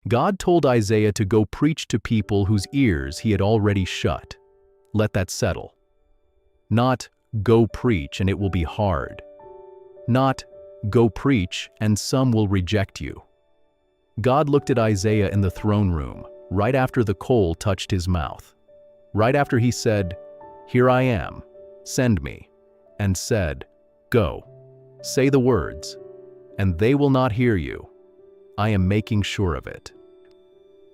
God told Isaiah to go preach to people whose ears he had already shut. Let that settle. Not, go preach and it will be hard. Not, go preach and some will reject you. God looked at Isaiah in the throne room, right after the coal touched his mouth. Right after he said, "Here I am, send me," and said, "Go, say the words, and they will not hear you. I am making sure of it."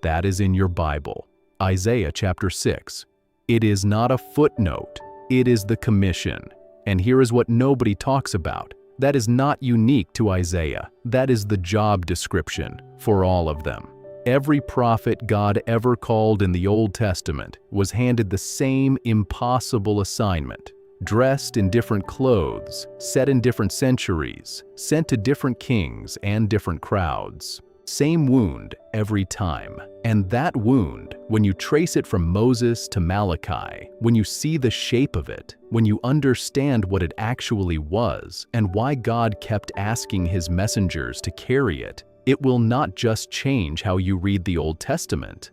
That is in your Bible, Isaiah chapter 6. It is not a footnote, it is the commission. And here is what nobody talks about. That is not unique to Isaiah. That is the job description for all of them. Every prophet God ever called in the Old Testament was handed the same impossible assignment. Dressed in different clothes, set in different centuries, sent to different kings and different crowds. Same wound every time. And that wound, when you trace it from Moses to Malachi, when you see the shape of it, when you understand what it actually was and why God kept asking his messengers to carry it, it will not just change how you read the Old Testament.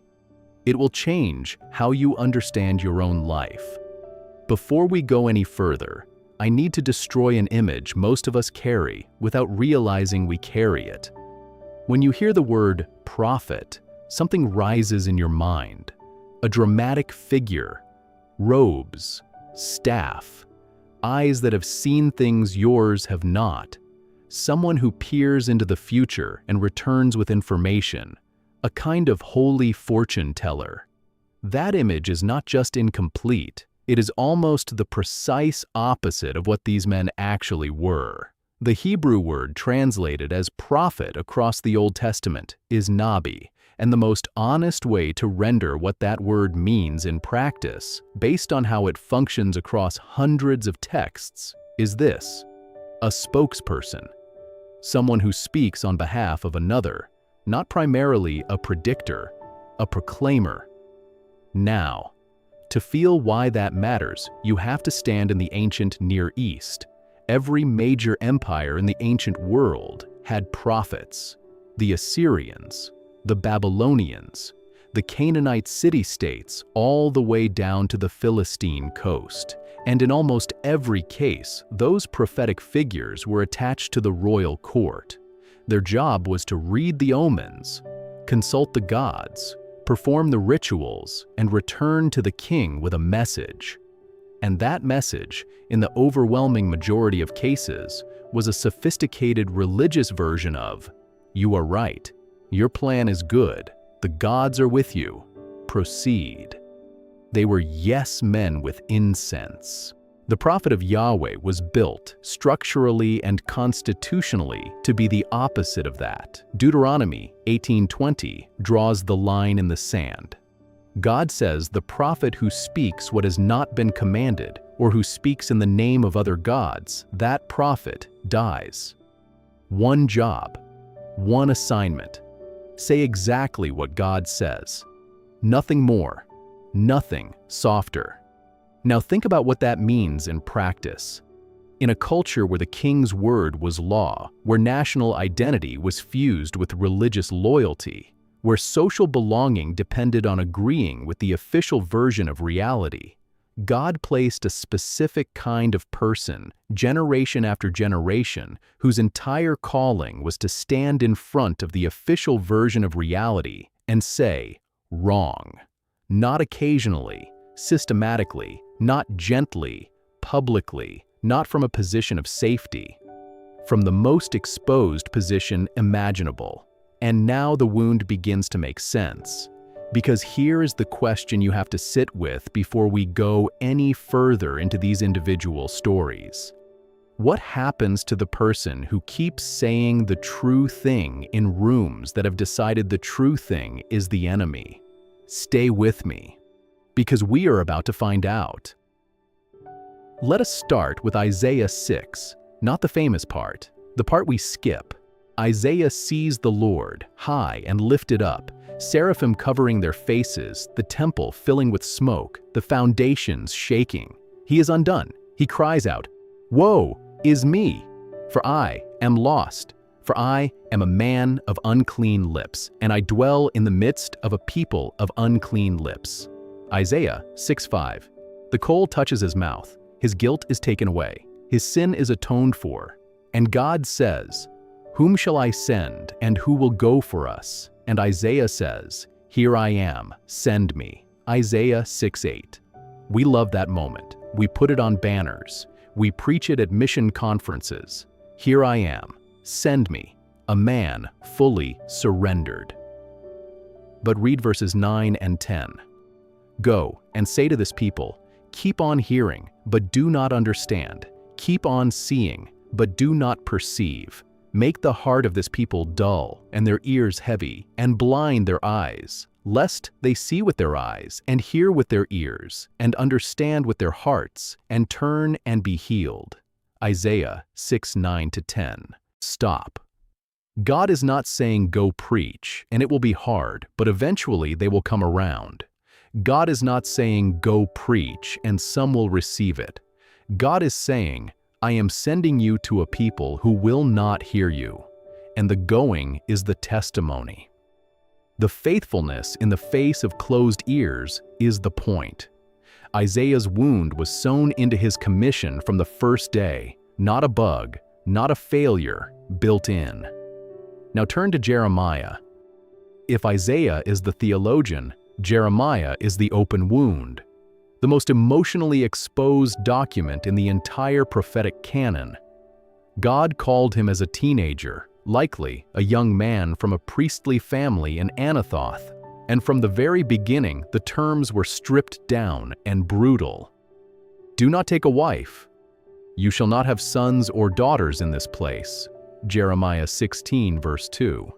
It will change how you understand your own life. Before we go any further, I need to destroy an image most of us carry without realizing we carry it. When you hear the word prophet, something rises in your mind. A dramatic figure, robes, staff, eyes that have seen things yours have not. Someone who peers into the future and returns with information, a kind of holy fortune teller. That image is not just incomplete, it is almost the precise opposite of what these men actually were. The Hebrew word translated as prophet across the Old Testament is nabi, and the most honest way to render what that word means in practice, based on how it functions across hundreds of texts, is this: a spokesperson. Someone who speaks on behalf of another, not primarily a predictor, a proclaimer. Now, to feel why that matters, you have to stand in the ancient Near East. Every major empire in the ancient world had prophets. The Assyrians, the Babylonians, the Canaanite city-states, all the way down to the Philistine coast. And in almost every case, those prophetic figures were attached to the royal court. Their job was to read the omens, consult the gods, perform the rituals, and return to the king with a message. And that message, in the overwhelming majority of cases, was a sophisticated religious version of, "You are right, your plan is good, the gods are with you, proceed." They were yes men with incense. The prophet of Yahweh was built structurally and constitutionally to be the opposite of that. Deuteronomy 18:20 draws the line in the sand. God says the prophet who speaks what has not been commanded or who speaks in the name of other gods, that prophet dies. One job, one assignment. Say exactly what God says. Nothing more, nothing softer. Now think about what that means in practice. In a culture where the king's word was law, where national identity was fused with religious loyalty, where social belonging depended on agreeing with the official version of reality, God placed a specific kind of person, generation after generation, whose entire calling was to stand in front of the official version of reality and say, wrong. Not occasionally, systematically, not gently, publicly, not from a position of safety, from the most exposed position imaginable. And now the wound begins to make sense, because here is the question you have to sit with before we go any further into these individual stories. What happens to the person who keeps saying the true thing in rooms that have decided the true thing is the enemy? Stay with me, because we are about to find out. Let us start with Isaiah 6, not the famous part, the part we skip. Isaiah sees the Lord, high and lifted up, seraphim covering their faces, the temple filling with smoke, the foundations shaking. He is undone. He cries out, "Woe is me, for I am lost, For I am a man of unclean lips, and I dwell in the midst of a people of unclean lips. Isaiah 6:5. The coal touches his mouth, his guilt is taken away, his sin is atoned for. And God says, "Whom shall I send, and who will go for us?" And Isaiah says, "Here I am, send me." Isaiah 6:8. We love that moment. We put it on banners. We preach it at mission conferences. Here I am, send me, a man fully surrendered. But read verses 9 and 10. Go and say to this people, keep on hearing, but do not understand. Keep on seeing, but do not perceive. Make the heart of this people dull, and their ears heavy, and blind their eyes, lest they see with their eyes, and hear with their ears, and understand with their hearts, and turn and be healed. Isaiah 6:9-10. Stop. God is not saying go preach, and it will be hard, but eventually they will come around. God is not saying go preach, and some will receive it. God is saying, I am sending you to a people who will not hear you, and the going is the testimony. The faithfulness in the face of closed ears is the point. Isaiah's wound was sewn into his commission from the first day, not a bug, not a failure, built in. Now turn to Jeremiah. If Isaiah is the theologian, Jeremiah is the open wound, the most emotionally exposed document in the entire prophetic canon. God called him as a teenager, likely a young man from a priestly family in Anathoth, and from the very beginning the terms were stripped down and brutal. Do not take a wife. You shall not have sons or daughters in this place. Jeremiah 16 verse 2.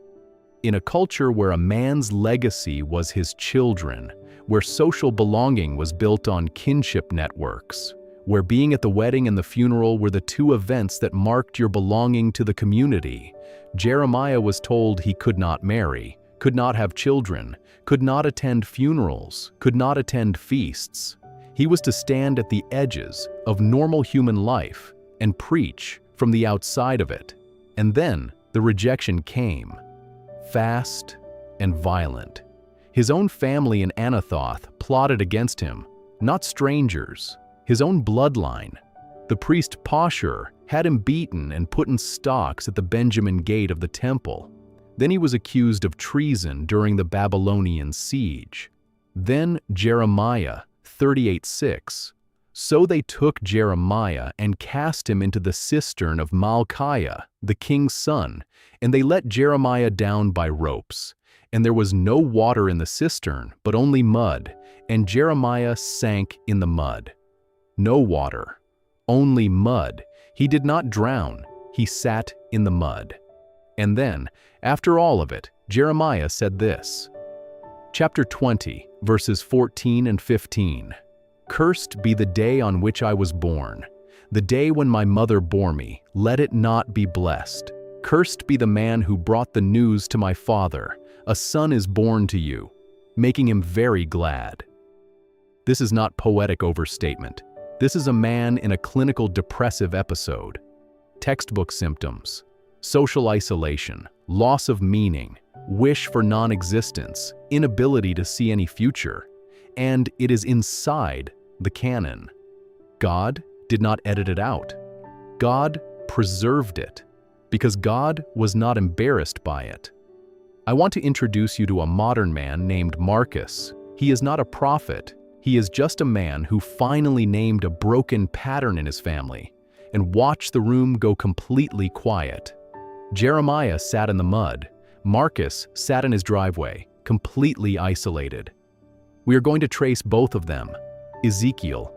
In a culture where a man's legacy was his children, where social belonging was built on kinship networks, where being at the wedding and the funeral were the two events that marked your belonging to the community, Jeremiah was told he could not marry, could not have children, could not attend funerals, could not attend feasts. He was to stand at the edges of normal human life and preach from the outside of it. And then the rejection came, fast and violent. His own family in Anathoth plotted against him, not strangers, his own bloodline. The priest Pashur had him beaten and put in stocks at the Benjamin gate of the temple. Then he was accused of treason during the Babylonian siege. Then Jeremiah 38:6. So they took Jeremiah and cast him into the cistern of Malchiah, the king's son, and they let Jeremiah down by ropes. And there was no water in the cistern, but only mud, and Jeremiah sank in the mud. No water, only mud. He did not drown, he sat in the mud. And then, after all of it, Jeremiah said this. Chapter 20, verses 14 and 15. Cursed be the day on which I was born, the day when my mother bore me, let it not be blessed. Cursed be the man who brought the news to my father, a son is born to you, making him very glad. This is not poetic overstatement. This is a man in a clinical depressive episode. Textbook symptoms, social isolation, loss of meaning, wish for non-existence, inability to see any future, and it is inside the canon. God did not edit it out. God preserved it, because God was not embarrassed by it. I want to introduce you to a modern man named Marcus. He is not a prophet. He is just a man who finally named a broken pattern in his family and watched the room go completely quiet. Jeremiah sat in the mud. Marcus sat in his driveway, completely isolated. We are going to trace both of them. Ezekiel.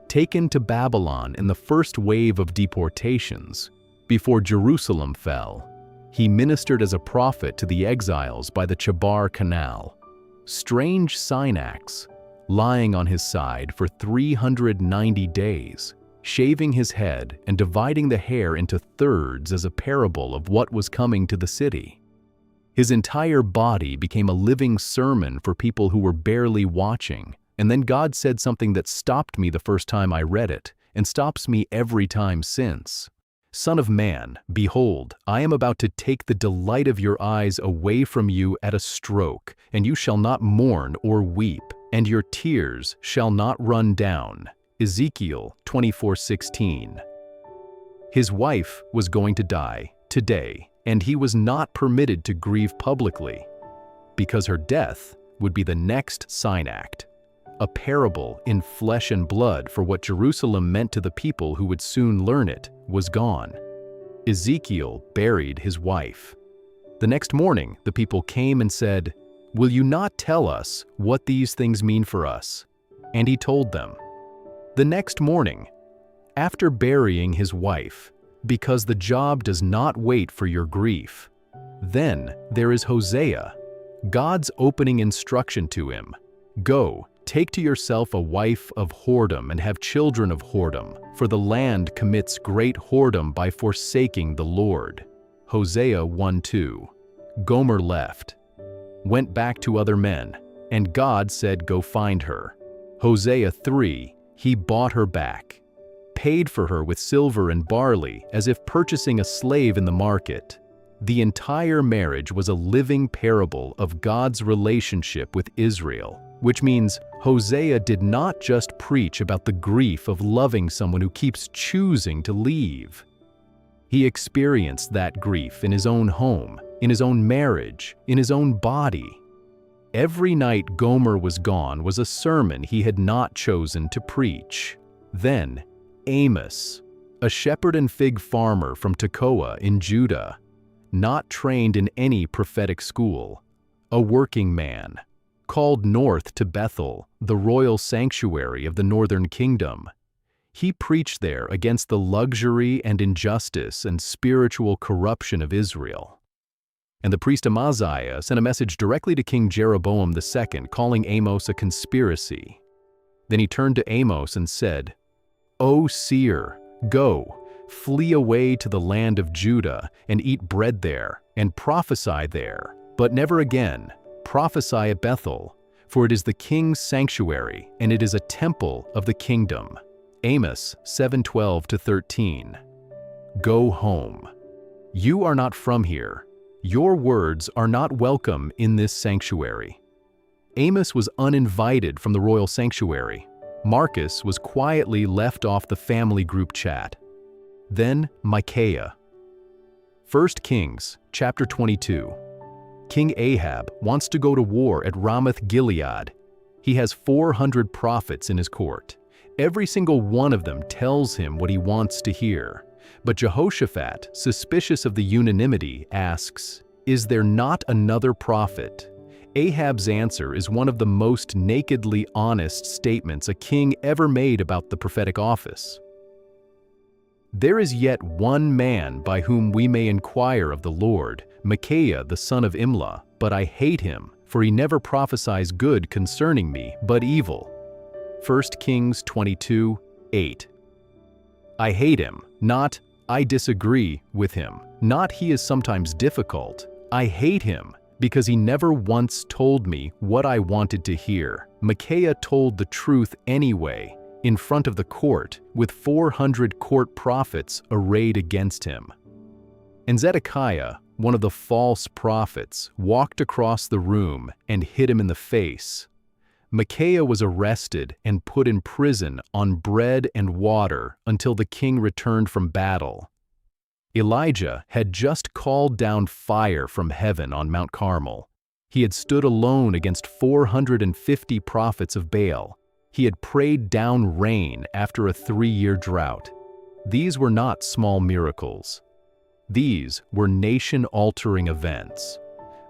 Taken to Babylon in the first wave of deportations, before Jerusalem fell, he ministered as a prophet to the exiles by the Chabar Canal. Strange synax, lying on his side for 390 days, shaving his head and dividing the hair into thirds as a parable of what was coming to the city. His entire body became a living sermon for people who were barely watching, and then God said something that stopped me the first time I read it, and stops me every time since. "Son of man, behold, I am about to take the delight of your eyes away from you at a stroke, and you shall not mourn or weep, and your tears shall not run down." Ezekiel 24:16. His wife was going to die today, and he was not permitted to grieve publicly, because her death would be the next sign act, a parable in flesh and blood for what Jerusalem meant to the people who would soon learn it was gone. Ezekiel buried his wife. The next morning, the people came and said, "Will you not tell us what these things mean for us?" And he told them. The next morning, after burying his wife, because the job does not wait for your grief, then there is Hosea, God's opening instruction to him. "Go, take to yourself a wife of whoredom and have children of whoredom, for the land commits great whoredom by forsaking the Lord." Hosea 1:2. Gomer left, went back to other men, and God said, "Go find her." Hosea 3. He bought her back, paid for her with silver and barley as if purchasing a slave in the market. The entire marriage was a living parable of God's relationship with Israel, which means Hosea did not just preach about the grief of loving someone who keeps choosing to leave. He experienced that grief in his own home, in his own marriage, in his own body. Every night Gomer was gone was a sermon he had not chosen to preach. Then Amos, a shepherd and fig farmer from Tekoa in Judah, not trained in any prophetic school, a working man, called north to Bethel, the royal sanctuary of the northern kingdom. He preached there against the luxury and injustice and spiritual corruption of Israel. And the priest Amaziah sent a message directly to King Jeroboam II, calling Amos a conspiracy. Then he turned to Amos and said, "O seer, go, flee away to the land of Judah and eat bread there and prophesy there, but never again prophesy at Bethel, for it is the king's sanctuary and it is a temple of the kingdom." Amos 7:12-13. Go home. You are not from here. Your words are not welcome in this sanctuary. Amos was uninvited from the royal sanctuary. Marcus was quietly left off the family group chat. Then Micaiah. 1 Kings, chapter 22. King Ahab wants to go to war at Ramoth-Gilead. He has 400 prophets in his court. Every single one of them tells him what he wants to hear. But Jehoshaphat, suspicious of the unanimity, asks, "Is there not another prophet?" Ahab's answer is one of the most nakedly honest statements a king ever made about the prophetic office. "There is yet one man by whom we may inquire of the Lord, Micaiah the son of Imlah, but I hate him, for he never prophesies good concerning me, but evil." 1 Kings 22:8. I hate him, not I disagree with him, not he is sometimes difficult. I hate him because he never once told me what I wanted to hear. Micaiah told the truth anyway, in front of the court, with 400 court prophets arrayed against him. And Zedekiah, one of the false prophets, walked across the room and hit him in the face. Micaiah was arrested and put in prison on bread and water until the king returned from battle. Elijah had just called down fire from heaven on Mount Carmel. He had stood alone against 450 prophets of Baal. He had prayed down rain after a 3-year drought. These were not small miracles. These were nation-altering events,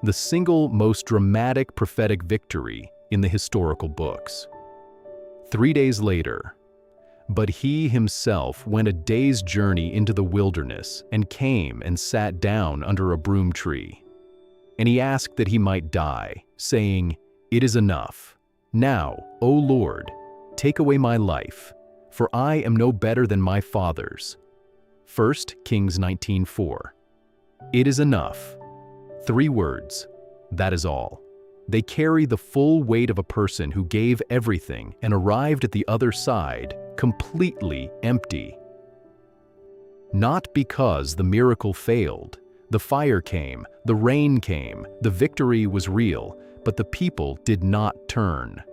the single most dramatic prophetic victory in the historical books. 3 days later, but he himself went a day's journey into the wilderness and came and sat down under a broom tree. And he asked that he might die, saying, "It is enough. Now, O Lord, take away my life, for I am no better than my fathers." 1 Kings 19:4. It is enough. 3 words. That is all. They carry the full weight of a person who gave everything and arrived at the other side completely empty. Not because the miracle failed. The fire came, the rain came, the victory was real, but the people did not turn.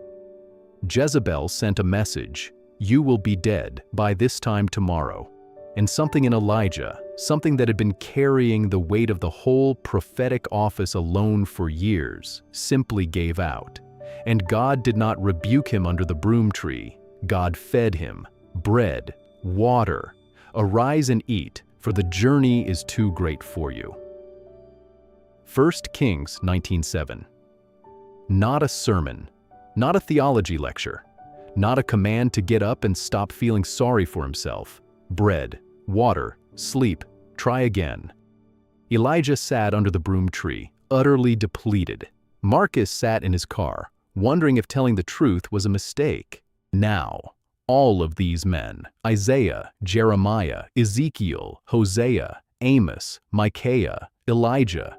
Jezebel sent a message, "You will be dead by this time tomorrow." And something in Elijah, something that had been carrying the weight of the whole prophetic office alone for years, simply gave out. And God did not rebuke him under the broom tree. God fed him bread, water. Arise and eat, for the journey is too great for you. 1 Kings 19:7. Not a sermon, not a theology lecture, not a command to get up and stop feeling sorry for himself. Bread, water, sleep, try again. Elijah sat under the broom tree, utterly depleted. Marcus sat in his car, wondering if telling the truth was a mistake. Now, all of these men, Isaiah, Jeremiah, Ezekiel, Hosea, Amos, Micaiah, Elijah,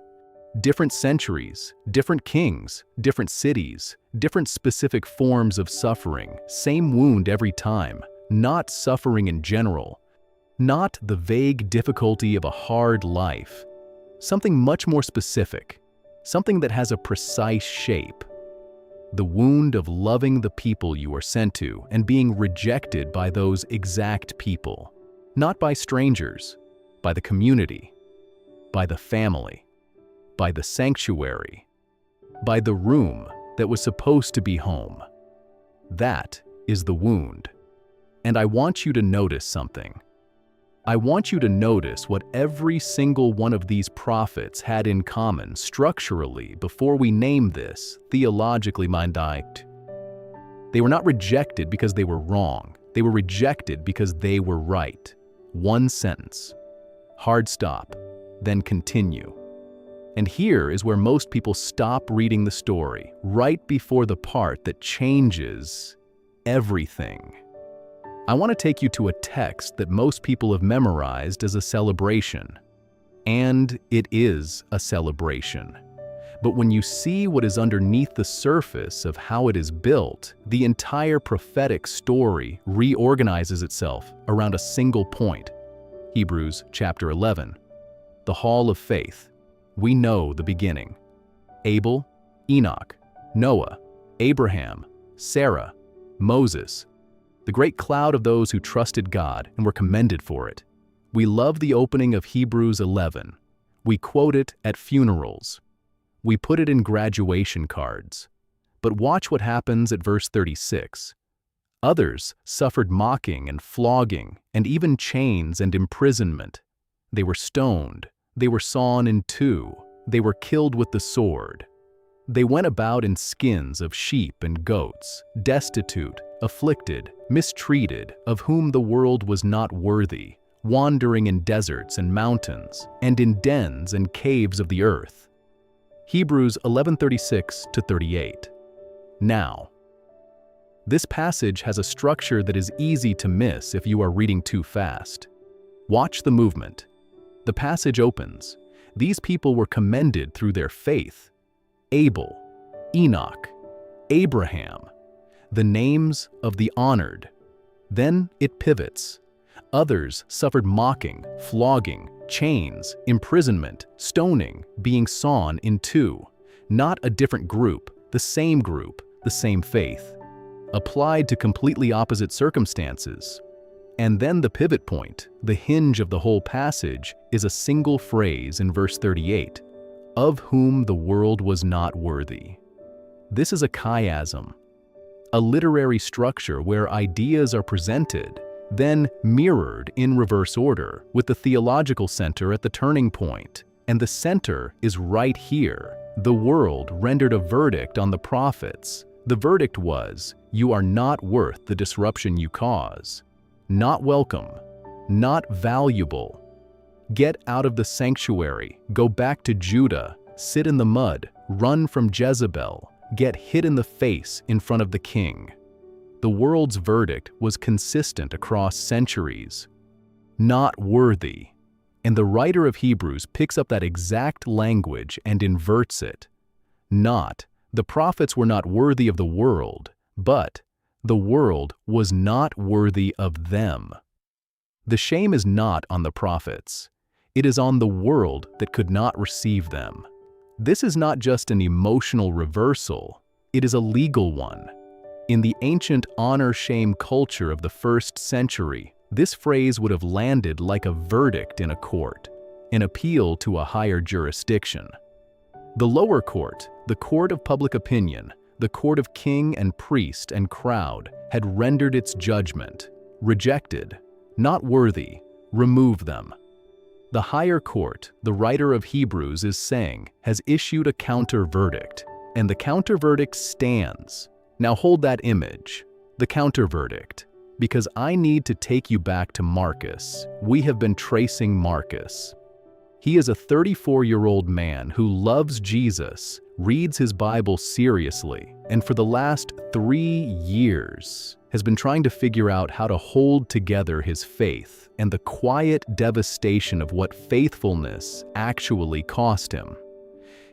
different centuries, different kings, different cities, different specific forms of suffering, same wound every time, not suffering in general, not the vague difficulty of a hard life, something much more specific, something that has a precise shape. The wound of loving the people you are sent to and being rejected by those exact people, not by strangers, by the community, by the family, by the sanctuary, by the room that was supposed to be home. That is the wound. And I want you to notice something. I want you to notice what every single one of these prophets had in common structurally before we name this theologically minded. They were not rejected because they were wrong. They were rejected because they were right. One sentence. Hard stop, then continue. And here is where most people stop reading the story, right before the part that changes everything. I want to take you to a text that most people have memorized as a celebration. And it is a celebration. But when you see what is underneath the surface of how it is built, the entire prophetic story reorganizes itself around a single point. Hebrews chapter 11. The Hall of Faith. We know the beginning. Abel, Enoch, Noah, Abraham, Sarah, Moses, the great cloud of those who trusted God and were commended for it. We love the opening of Hebrews 11. We quote it at funerals. We put it in graduation cards. But watch what happens at verse 36. Others suffered mocking and flogging and even chains and imprisonment. They were stoned. They were sawn in two. They were killed with the sword. They went about in skins of sheep and goats, destitute, afflicted, mistreated, of whom the world was not worthy, wandering in deserts and mountains, and in dens and caves of the earth. Hebrews 11:36-38. Now, this passage has a structure that is easy to miss if you are reading too fast. Watch the movement. The passage opens. These people were commended through their faith. Abel, Enoch, Abraham, the names of the honored. Then it pivots. Others suffered mocking, flogging, chains, imprisonment, stoning, being sawn in two. Not a different group, the same faith, applied to completely opposite circumstances. And then the pivot point, the hinge of the whole passage, is a single phrase in verse 38, of whom the world was not worthy. This is a chiasm, a literary structure where ideas are presented, then mirrored in reverse order, with the theological center at the turning point. And the center is right here. The world rendered a verdict on the prophets. The verdict was, you are not worth the disruption you cause. Not welcome, not valuable. Get out of the sanctuary, go back to Judah, sit in the mud, run from Jezebel, get hit in the face in front of the king. The world's verdict was consistent across centuries. Not worthy. And the writer of Hebrews picks up that exact language and inverts it. Not, the prophets were not worthy of the world, but the world was not worthy of them. The shame is not on the prophets. It is on the world that could not receive them. This is not just an emotional reversal, it is a legal one. In the ancient honor-shame culture of the 1st century, this phrase would have landed like a verdict in a court, an appeal to a higher jurisdiction. The lower court, the court of public opinion, the court of king and priest and crowd, had rendered its judgment, rejected, not worthy, remove them. The higher court, the writer of Hebrews is saying, has issued a counter-verdict, and the counter-verdict stands. Now hold that image, the counter-verdict, because I need to take you back to Marcus. We have been tracing Marcus. He is a 34-year-old man who loves Jesus, reads his Bible seriously, and for the last 3 years has been trying to figure out how to hold together his faith and the quiet devastation of what faithfulness actually cost him.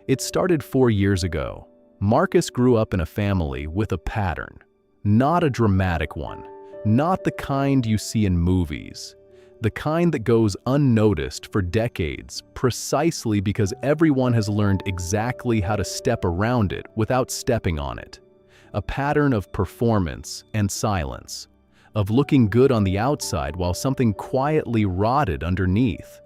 It started 4 years ago. Marcus grew up in a family with a pattern, not a dramatic one, not the kind you see in movies, the kind that goes unnoticed for decades precisely because everyone has learned exactly how to step around it without stepping on it. A pattern of performance and silence, of looking good on the outside while something quietly rotted underneath.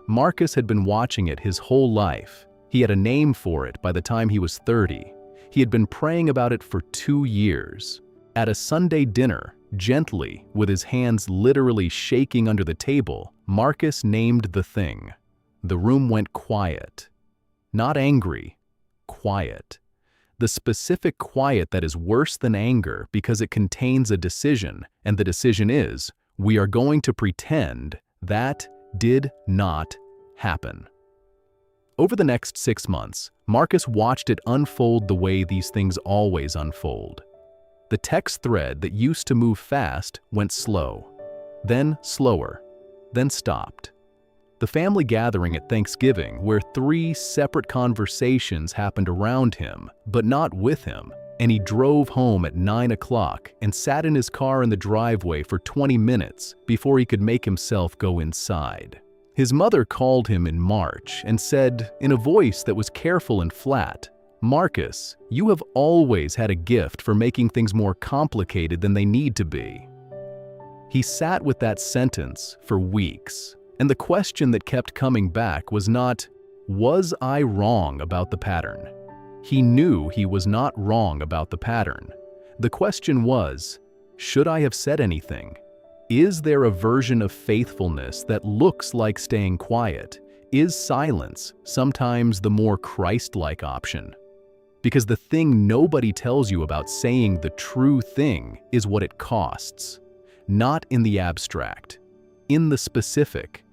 Marcus had been watching it his whole life. He had a name for it by the time he was 30. He had been praying about it for 2 years. At a Sunday dinner, gently, with his hands literally shaking under the table, Marcus named the thing. The room went quiet. Not angry, quiet. The specific quiet that is worse than anger because it contains a decision, and the decision is, we are going to pretend that did not happen. Over the next 6 months, Marcus watched it unfold the way these things always unfold. The text thread that used to move fast went slow, then slower, then stopped. The family gathering at Thanksgiving, where 3 separate conversations happened around him, but not with him, and he drove home at 9 o'clock and sat in his car in the driveway for 20 minutes before he could make himself go inside. His mother called him in March and said, in a voice that was careful and flat, "Marcus, you have always had a gift for making things more complicated than they need to be." He sat with that sentence for weeks, and the question that kept coming back was not, was I wrong about the pattern? He knew he was not wrong about the pattern. The question was, should I have said anything? Is there a version of faithfulness that looks like staying quiet? Is silence sometimes the more Christ-like option? Because the thing nobody tells you about saying the true thing is what it costs. Not in the abstract, in the specific,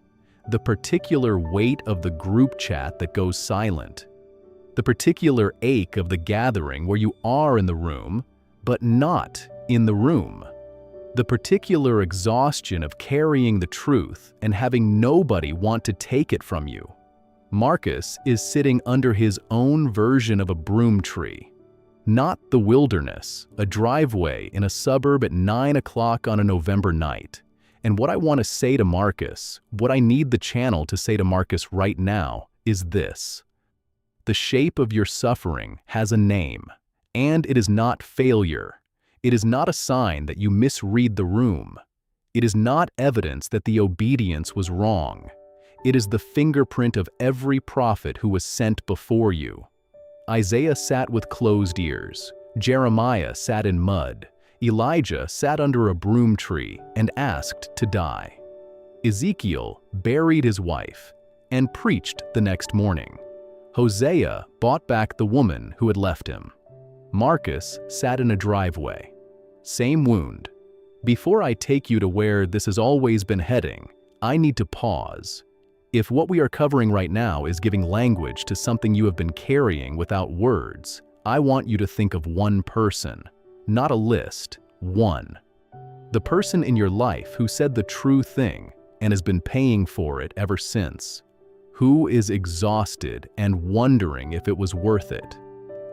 the particular weight of the group chat that goes silent, the particular ache of the gathering where you are in the room, but not in the room, the particular exhaustion of carrying the truth and having nobody want to take it from you. Marcus is sitting under his own version of a broom tree. Not the wilderness, a driveway in a suburb at 9 o'clock on a November night. And what I want to say to Marcus, what I need the channel to say to Marcus right now, is this. The shape of your suffering has a name, and it is not failure. It is not a sign that you misread the room. It is not evidence that the obedience was wrong. It is the fingerprint of every prophet who was sent before you. Isaiah sat with closed ears. Jeremiah sat in mud. Elijah sat under a broom tree and asked to die. Ezekiel buried his wife and preached the next morning. Hosea bought back the woman who had left him. Marcus sat in a driveway. Same wound. Before I take you to where this has always been heading, I need to pause. If what we are covering right now is giving language to something you have been carrying without words, I want you to think of one person, not a list, one. The person in your life who said the true thing and has been paying for it ever since. Who is exhausted and wondering if it was worth it.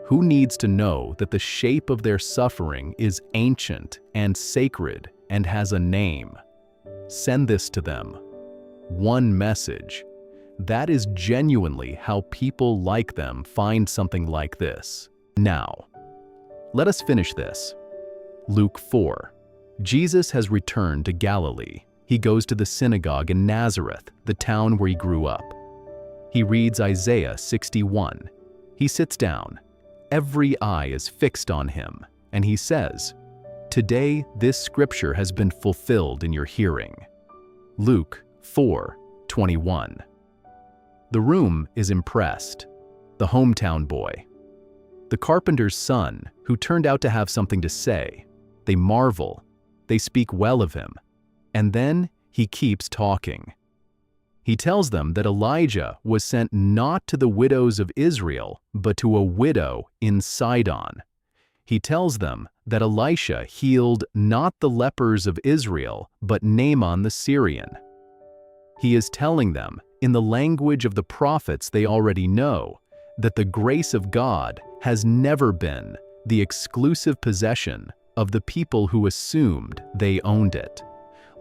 Who needs to know that the shape of their suffering is ancient and sacred and has a name. Send this to them. One message. That is genuinely how people like them find something like this. Now, let us finish this. Luke 4. Jesus has returned to Galilee. He goes to the synagogue in Nazareth, the town where he grew up. He reads Isaiah 61. He sits down. Every eye is fixed on him, and he says, "Today this scripture has been fulfilled in your hearing." Luke 4:21. The room is impressed. The hometown boy. The carpenter's son, who turned out to have something to say. They marvel. They speak well of him. And then he keeps talking. He tells them that Elijah was sent not to the widows of Israel, but to a widow in Sidon. He tells them that Elisha healed not the lepers of Israel, but Naaman the Syrian. He is telling them, in the language of the prophets they already know, that the grace of God has never been the exclusive possession of the people who assumed they owned it.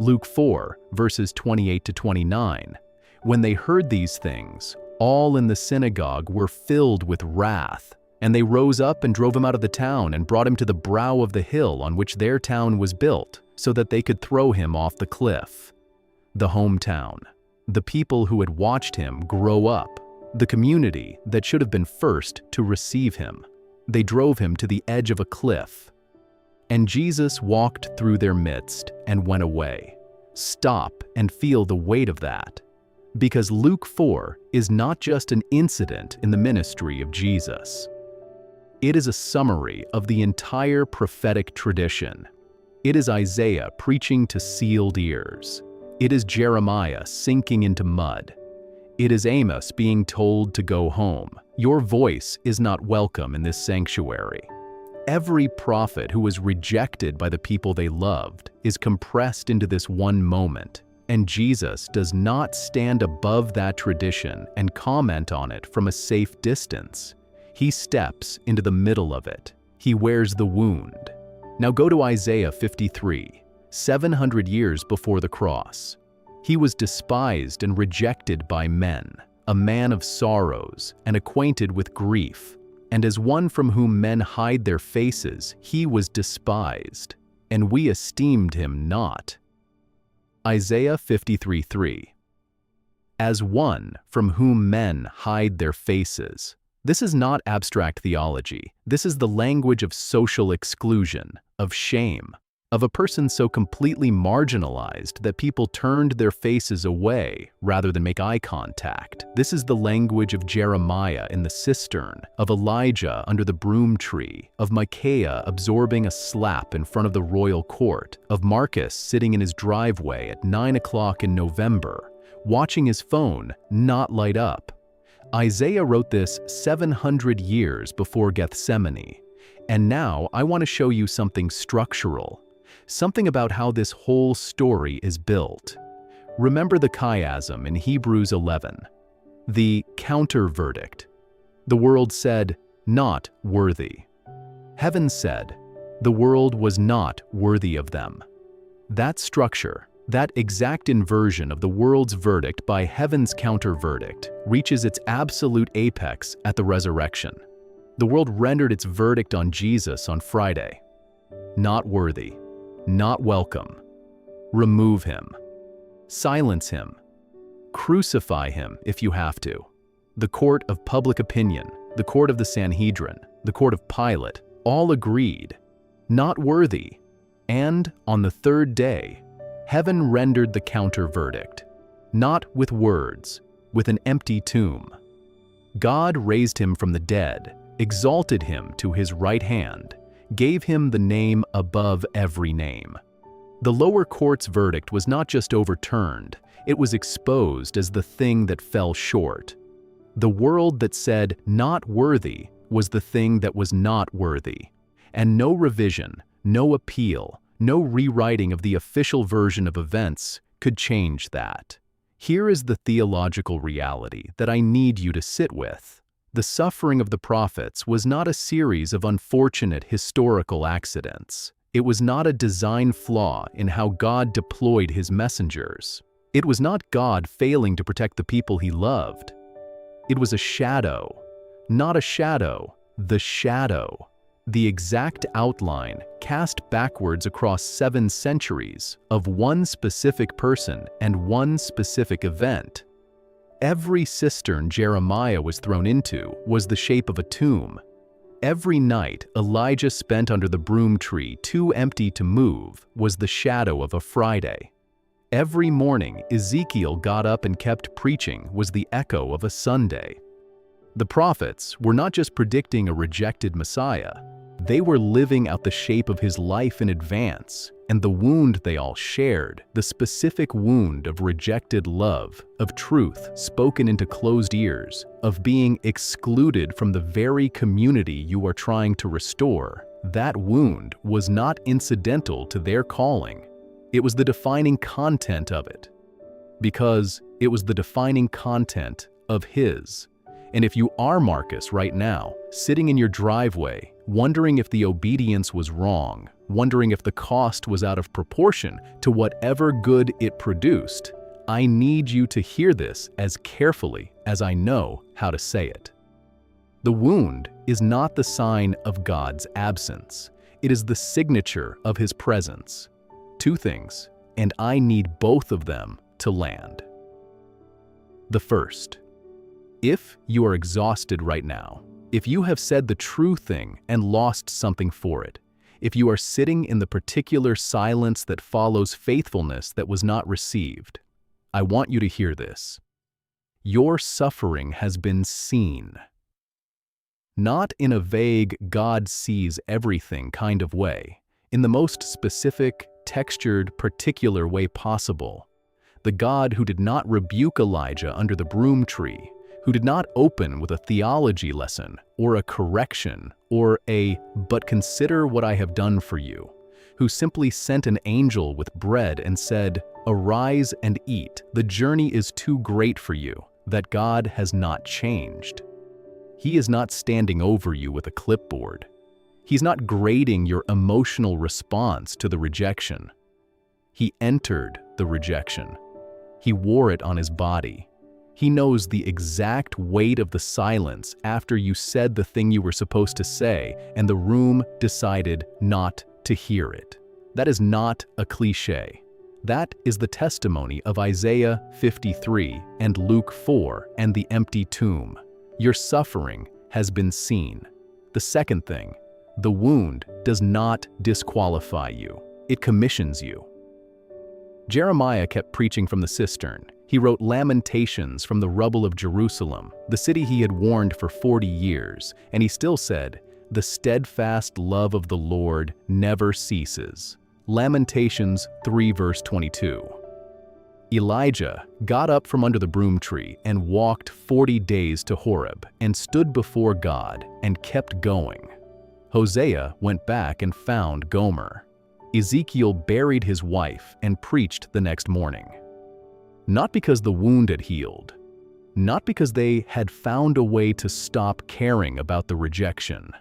Luke 4, verses 28-29. When they heard these things, all in the synagogue were filled with wrath, and they rose up and drove him out of the town and brought him to the brow of the hill on which their town was built, so that they could throw him off the cliff. The hometown, the people who had watched him grow up, the community that should have been first to receive him. They drove him to the edge of a cliff. And Jesus walked through their midst and went away. Stop and feel the weight of that. Because Luke 4 is not just an incident in the ministry of Jesus. It is a summary of the entire prophetic tradition. It is Isaiah preaching to sealed ears. It is Jeremiah sinking into mud. It is Amos being told to go home. Your voice is not welcome in this sanctuary. Every prophet who was rejected by the people they loved is compressed into this one moment, and Jesus does not stand above that tradition and comment on it from a safe distance. He steps into the middle of it. He wears the wound. Now go to Isaiah 53, 700 years before the cross. He was despised and rejected by men, a man of sorrows and acquainted with grief. And as one from whom men hide their faces, he was despised, and we esteemed him not. Isaiah 53:3. As one from whom men hide their faces. This is not abstract theology. This is the language of social exclusion, of shame, of a person so completely marginalized that people turned their faces away rather than make eye contact. This is the language of Jeremiah in the cistern, of Elijah under the broom tree, of Micaiah absorbing a slap in front of the royal court, of Marcus sitting in his driveway at 9 o'clock in November, watching his phone not light up. Isaiah wrote this 700 years before Gethsemane. And now I want to show you something structural. Something about how this whole story is built. Remember the chiasm in Hebrews 11, the counter-verdict. The world said, "Not worthy." Heaven said, "The world was not worthy of them." That structure, that exact inversion of the world's verdict by heaven's counter-verdict, reaches its absolute apex at the resurrection. The world rendered its verdict on Jesus on Friday. Not worthy. Not welcome. Remove him. Silence him. Crucify him if you have to. The court of public opinion, the court of the Sanhedrin, the court of Pilate, all agreed. Not worthy. And on the third day, heaven rendered the counter-verdict. Not with words, with an empty tomb. God raised him from the dead, exalted him to his right hand, gave him the name above every name. The lower court's verdict was not just overturned, it was exposed as the thing that fell short. The world that said not worthy was the thing that was not worthy, and no revision, no appeal, no rewriting of the official version of events could change that. Here is the theological reality that I need you to sit with. The suffering of the prophets was not a series of unfortunate historical accidents. It was not a design flaw in how God deployed his messengers. It was not God failing to protect the people he loved. It was a shadow. Not a shadow, the shadow. The exact outline, cast backwards across 7 centuries, of one specific person and one specific event. Every cistern Jeremiah was thrown into was the shape of a tomb. Every night Elijah spent under the broom tree, too empty to move, was the shadow of a Friday. Every morning Ezekiel got up and kept preaching was the echo of a Sunday. The prophets were not just predicting a rejected Messiah, they were living out the shape of his life in advance, and the wound they all shared, the specific wound of rejected love, of truth spoken into closed ears, of being excluded from the very community you are trying to restore, that wound was not incidental to their calling. It was the defining content of it. Because it was the defining content of his. And if you are Marcus right now, sitting in your driveway, wondering if the obedience was wrong, wondering if the cost was out of proportion to whatever good it produced, I need you to hear this as carefully as I know how to say it. The wound is not the sign of God's absence. It is the signature of his presence. 2 things, and I need both of them to land. The first, if you are exhausted right now, if you have said the true thing and lost something for it, if you are sitting in the particular silence that follows faithfulness that was not received, I want you to hear this. Your suffering has been seen. Not in a vague God sees everything kind of way, in the most specific, textured, particular way possible. The God who did not rebuke Elijah under the broom tree, who did not open with a theology lesson or a correction or a "but consider what I have done for you," who simply sent an angel with bread and said, "Arise and eat, the journey is too great for you," that God has not changed. He is not standing over you with a clipboard. He's not grading your emotional response to the rejection. He entered the rejection. He wore it on his body. He knows the exact weight of the silence after you said the thing you were supposed to say and the room decided not to hear it. That is not a cliché. That is the testimony of Isaiah 53 and Luke 4 and the empty tomb. Your suffering has been seen. The second thing, the wound does not disqualify you. It commissions you. Jeremiah kept preaching from the cistern. He wrote lamentations from the rubble of Jerusalem, the city he had warned for 40 years, and he still said, "The steadfast love of the Lord never ceases." Lamentations 3 verse 22. Elijah got up from under the broom tree and walked 40 days to Horeb and stood before God and kept going. Hosea went back and found Gomer. Ezekiel buried his wife and preached the next morning. Not because the wound had healed, not because they had found a way to stop caring about the rejection.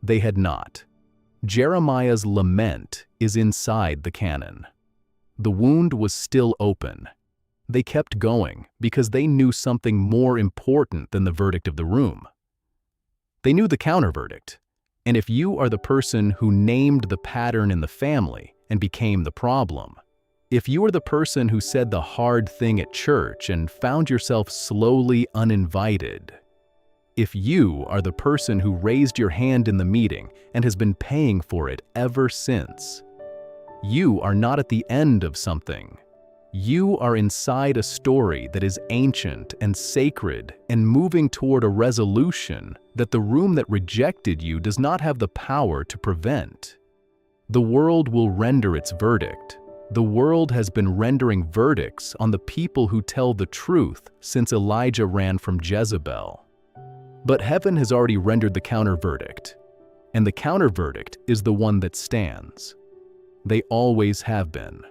They had not. Jeremiah's lament is inside the canon. The wound was still open. They kept going because they knew something more important than the verdict of the room. They knew the counter-verdict. And if you are the person who named the pattern in the family and became the problem, if you are the person who said the hard thing at church and found yourself slowly uninvited, if you are the person who raised your hand in the meeting and has been paying for it ever since, you are not at the end of something. You are inside a story that is ancient and sacred and moving toward a resolution that the room that rejected you does not have the power to prevent. The world will render its verdict. The world has been rendering verdicts on the people who tell the truth since Elijah ran from Jezebel. But heaven has already rendered the counter-verdict, and the counter-verdict is the one that stands. They always have been.